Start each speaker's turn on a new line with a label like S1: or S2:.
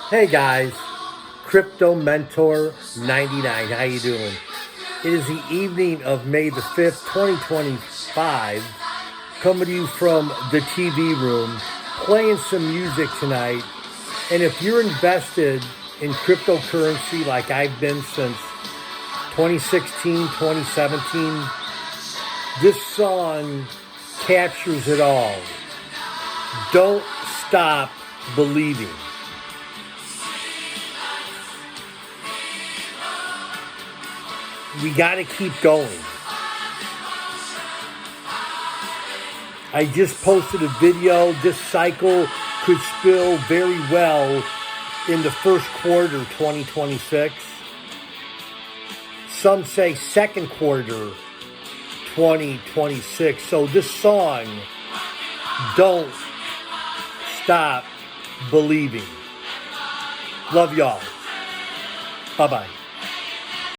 S1: Hey guys, Crypto Mentor 99. How you doing? It is the evening of May the 5th, 2025. Coming to you from the TV room, playing some music tonight. And if you're invested in cryptocurrency like I've been since 2016, 2017, this song captures it all. Don't stop believing. We got to keep going. I just posted a video. This cycle could spill very well in the first quarter 2026. Some say second quarter 2026. So this song, Don't Stop Believing. Love y'all. Bye-bye.